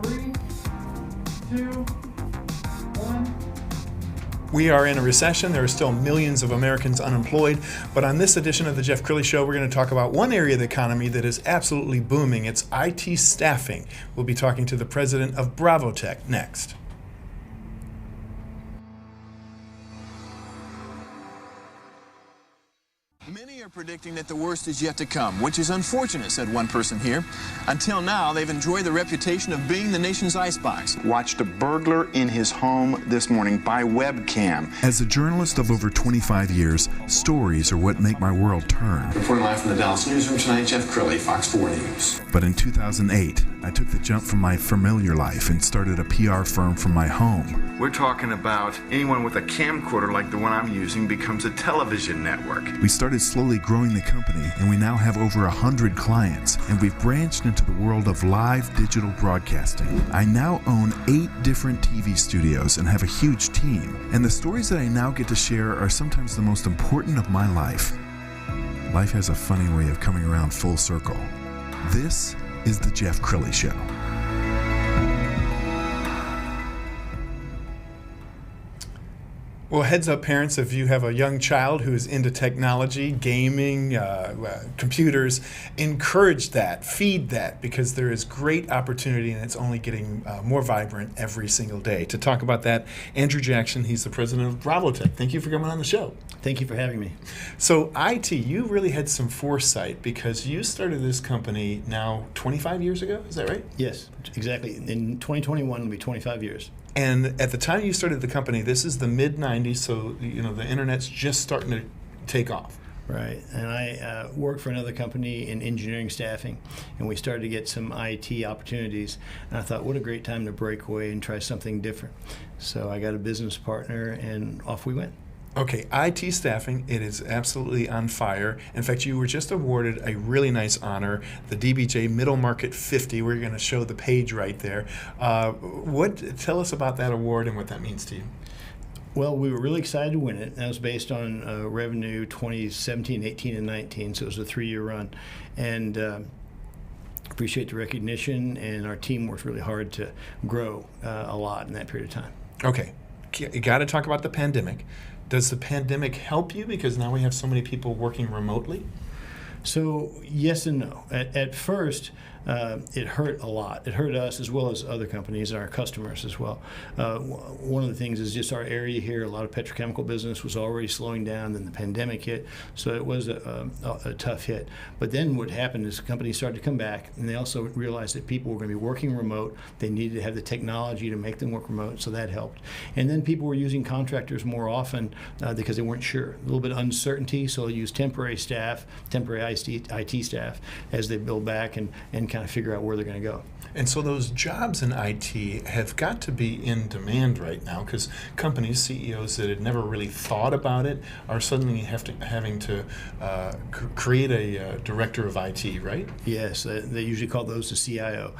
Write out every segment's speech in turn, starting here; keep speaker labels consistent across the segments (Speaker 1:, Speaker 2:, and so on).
Speaker 1: 3, 2, 1.
Speaker 2: We are in a recession. There are still millions of Americans unemployed. But on this edition of the Jeff Crilley Show, we're going to talk about one area of the economy that is absolutely booming. It's IT staffing. We'll be talking to the president of BravoTECH next.
Speaker 3: Many are predicting that the worst is yet to come, which is unfortunate, said one person here. Until now, they've enjoyed the reputation of being the nation's icebox.
Speaker 4: Watched a burglar in his home this morning by webcam.
Speaker 5: As a journalist of over 25 years, stories are what make my world turn.
Speaker 6: Reporting live from the Dallas newsroom tonight, Jeff Crilley, Fox 4 News.
Speaker 5: But in 2008, I took the jump from my familiar life and started a PR firm from my home.
Speaker 4: We're talking about anyone with a camcorder like the one I'm using becomes a television network.
Speaker 5: We started slowly growing the company, and we now have over 100 clients, and we've branched into the world of live digital broadcasting. I now own 8 different TV studios and have a huge team, and the stories that I now get to share are sometimes the most important of my life. Life has a funny way of coming around full circle. This is the Jeff Crilley Show.
Speaker 2: Well, heads up, parents, if you have a young child who is into technology, gaming, computers, encourage that, feed that, because there is great opportunity and it's only getting more vibrant every single day. To talk about that, Andrew Jackson, he's the president of BravoTECH. Thank you for coming on the show.
Speaker 7: Thank you for having me.
Speaker 2: So IT, you really had some foresight because you started this company now 25 years ago, is that right?
Speaker 7: Yes, exactly. In 2021, it'll be 25 years.
Speaker 2: And at the time you started the company, this is the mid-90s, so the internet's just starting to take off.
Speaker 7: Right, and I worked for another company in engineering staffing, and we started to get some IT opportunities, and I thought, what a great time to break away and try something different. So I got a business partner, and off we went.
Speaker 2: Okay, IT staffing, it is absolutely on fire. In fact, you were just awarded a really nice honor, the DBJ Middle Market 50. We're going to show the page right there. Tell us about that award and what that means to you.
Speaker 7: Well, we were really excited to win it. That was based on revenue 2017, 18, and 19, so it was a 3-year run. And appreciate the recognition, and our team worked really hard to grow a lot in that period of time.
Speaker 2: Okay, you got to talk about the pandemic. Does the pandemic help you because now we have so many people working remotely?
Speaker 7: So yes and no. At first, it hurt a lot. It hurt us as well as other companies and our customers as well. One of the things is just our area here, a lot of petrochemical business was already slowing down, then the pandemic hit, so it was a tough hit. But then what happened is companies started to come back, and they also realized that people were going to be working remote. They needed to have the technology to make them work remote, so that helped. And then people were using contractors more often because they weren't sure. A little bit of uncertainty, so they used temporary staff, temporary IT staff as they build back and kind of figure out where they're going to go.
Speaker 2: And so those jobs in IT have got to be in demand right now because companies, CEOs that had never really thought about it are suddenly having to create a director of IT, right?
Speaker 7: Yes, they usually call those the CIO,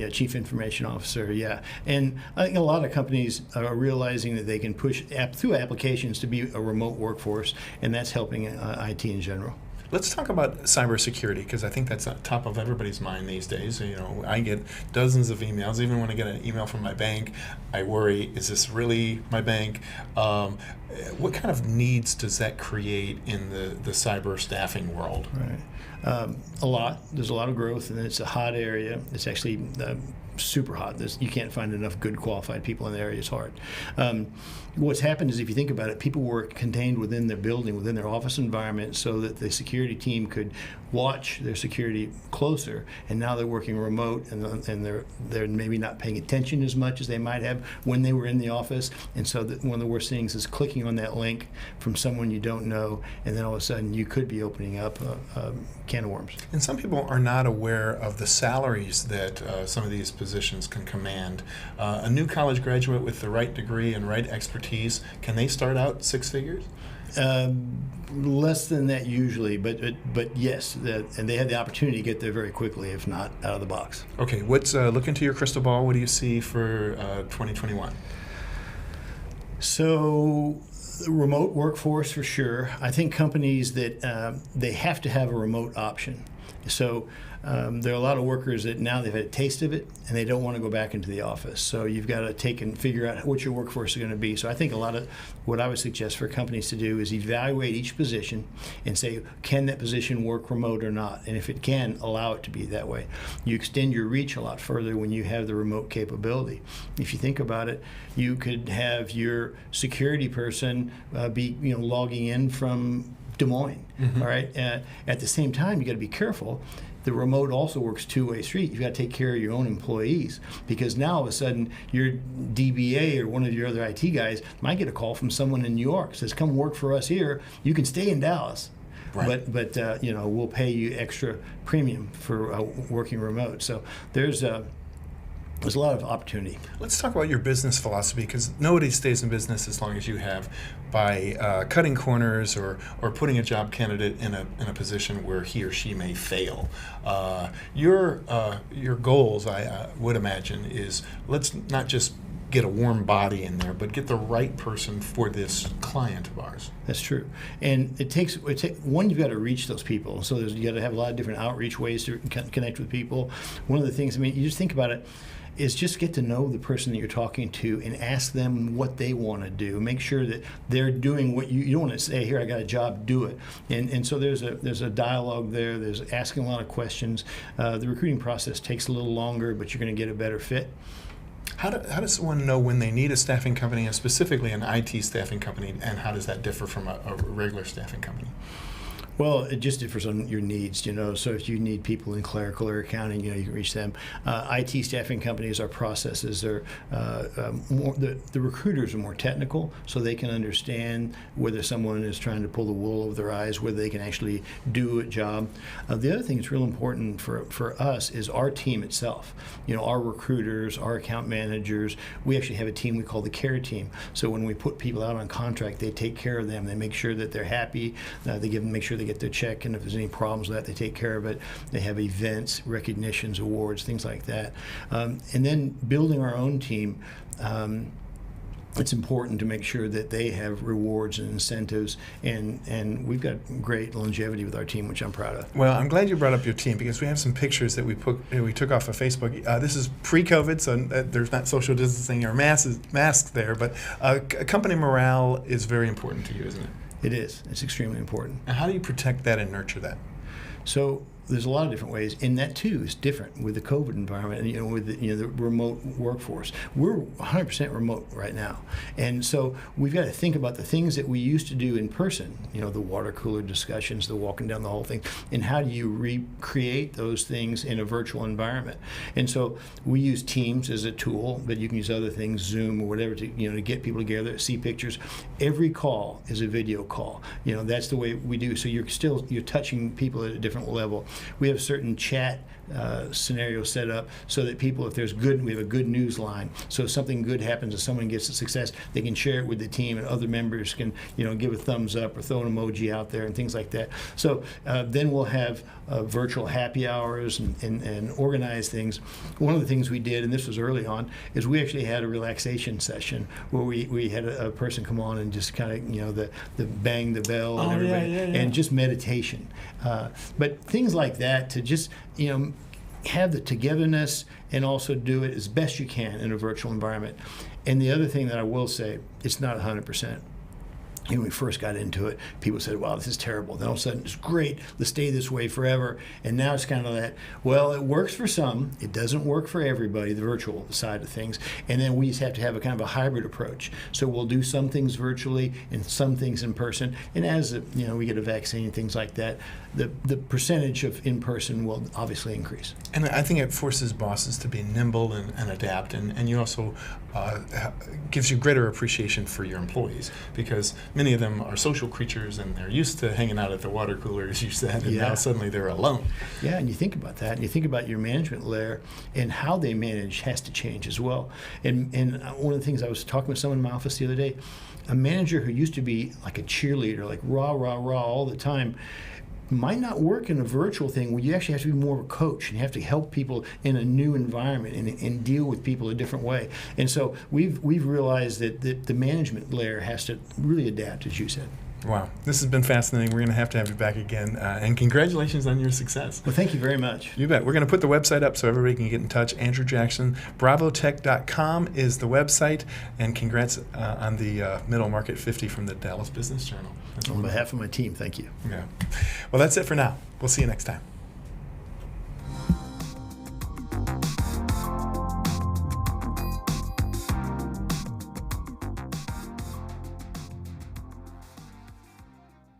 Speaker 7: Chief Information Officer, yeah. And I think a lot of companies are realizing that they can push through applications to be a remote workforce, and that's helping IT in general.
Speaker 2: Let's talk about cybersecurity because I think that's on top of everybody's mind these days. I get dozens of emails. Even when I get an email from my bank, I worry, is this really my bank? What kind of needs does that create in the cyber staffing world?
Speaker 7: Right. A lot. There's a lot of growth, and it's a hot area. It's actually super hot. You can't find enough good qualified people in the area. It's hard. What's happened is, if you think about it, people were contained within their building, within their office environment, so that the security team could watch their security closer, and now they're working remote, and they're maybe not paying attention as much as they might have when they were in the office. And so one of the worst things is clicking on that link from someone you don't know, and then all of a sudden you could be opening up a can of worms.
Speaker 2: And some people are not aware of the salaries that some of these positions can command. A new college graduate with the right degree and right expertise, can they start out 6 figures?
Speaker 7: Less than that usually, but yes, and they have the opportunity to get there very quickly, if not out of the box.
Speaker 2: Okay, look into your crystal ball. What do you see for 2021?
Speaker 7: So, remote workforce for sure. I think companies that they have to have a remote option. So there are a lot of workers that now they've had a taste of it and they don't want to go back into the office. So you've got to take and figure out what your workforce is going to be. So I think a lot of what I would suggest for companies to do is evaluate each position and say, can that position work remote or not? And if it can, allow it to be that way. You extend your reach a lot further when you have the remote capability. If you think about it, you could have your security person be logging in from Des Moines. All right. At the same time, you got to be careful. The remote also works two-way street. You've got to take care of your own employees, because now all of a sudden your DBA or one of your other IT guys might get a call from someone in New York, says, come work for us here. You can stay in Dallas. Right. But we'll pay you extra premium for working remote. So there's a lot of opportunity.
Speaker 2: Let's talk about your business philosophy, because nobody stays in business as long as you have by cutting corners or putting a job candidate in a position where he or she may fail. Your goals, I would imagine, is let's not just get a warm body in there, but get the right person for this client of ours.
Speaker 7: That's true. And it takes one, you've got to reach those people. So you got to have a lot of different outreach ways to connect with people. One of the things, you just think about it, is just get to know the person that you're talking to and ask them what they want to do. Make sure that they're doing what you don't want to say, here, I got a job, do it. And so there's a dialogue there. There's asking a lot of questions. The recruiting process takes a little longer, but you're going to get a better fit.
Speaker 2: How does someone know when they need a staffing company, and specifically an IT staffing company, and how does that differ from a regular staffing company?
Speaker 7: Well, it just differs on your needs, So if you need people in clerical or accounting, you can reach them. IT staffing companies, our processes are the recruiters are more technical, so they can understand whether someone is trying to pull the wool over their eyes, whether they can actually do a job. The other thing that's real important for us is our team itself. Our recruiters, our account managers. We actually have a team we call the care team. So when we put people out on contract, they take care of them. They make sure that they're happy. They make sure they get their check, and if there's any problems with that, they take care of it. They have events, recognitions, awards, things like that. And then building our own team, it's important to make sure that they have rewards and incentives, and we've got great longevity with our team, which I'm proud of.
Speaker 2: Well, I'm glad you brought up your team, because we have some pictures that we took off of Facebook. This is pre-COVID, so there's not social distancing or masks there, but company morale is very important to you, isn't it?
Speaker 7: It is. It's extremely important.
Speaker 2: And how do you protect that and nurture that?
Speaker 7: So there's a lot of different ways, and that too is different with the COVID environment and with the remote workforce. We're 100% remote right now, and so we've got to think about the things that we used to do in person. The water cooler discussions, the walking down the whole thing, and how do you recreate those things in a virtual environment? And so we use Teams as a tool, but you can use other things, Zoom or whatever, to get people together, see pictures. Every call is a video call. That's the way we do. So you're touching people at a different level. We have a certain chat scenario set up so that people, if there's we have a good news line. So if something good happens, if someone gets a success, they can share it with the team, and other members can, give a thumbs up or throw an emoji out there and things like that. So then we'll have virtual happy hours and organize things. One of the things we did, and this was early on, is we actually had a relaxation session where we had a person come on and just kind of, the bang the bell and everybody, and just meditation. But things like that to just, have the togetherness and also do it as best you can in a virtual environment. And the other thing that I will say, it's not 100%. When we first got into it, people said, wow, this is terrible. Then all of a sudden, it's great. Let's stay this way forever. And now it's kind of that, well, it works for some. It doesn't work for everybody, the virtual side of things. And then we just have to have a kind of a hybrid approach. So we'll do some things virtually and some things in person. And as we get a vaccine and things like that, the percentage of in-person will obviously increase.
Speaker 2: And I think it forces bosses to be nimble and adapt. And you also gives you greater appreciation for your employees, because many of them are social creatures and they're used to hanging out at the water cooler, as you said, and now suddenly they're alone.
Speaker 7: Yeah, and you think about that, and you think about your management layer, and how they manage has to change as well. And one of the things, I was talking with someone in my office the other day, a manager who used to be like a cheerleader, like rah, rah, rah all the time, might not work in a virtual thing where you actually have to be more of a coach and you have to help people in a new environment and deal with people a different way. And so we've realized that the management layer has to really adapt, as you said.
Speaker 2: Wow, this has been fascinating. We're going to have you back again. And congratulations on your success.
Speaker 7: Well, thank you very much.
Speaker 2: You bet. We're going to put the website up so everybody can get in touch. Andrew Jackson, BravoTECH.com is the website. And congrats on the Middle Market 50 from the Dallas Business Journal.
Speaker 7: On behalf of my team, thank you.
Speaker 2: Yeah. Well, that's it for now. We'll see you next time.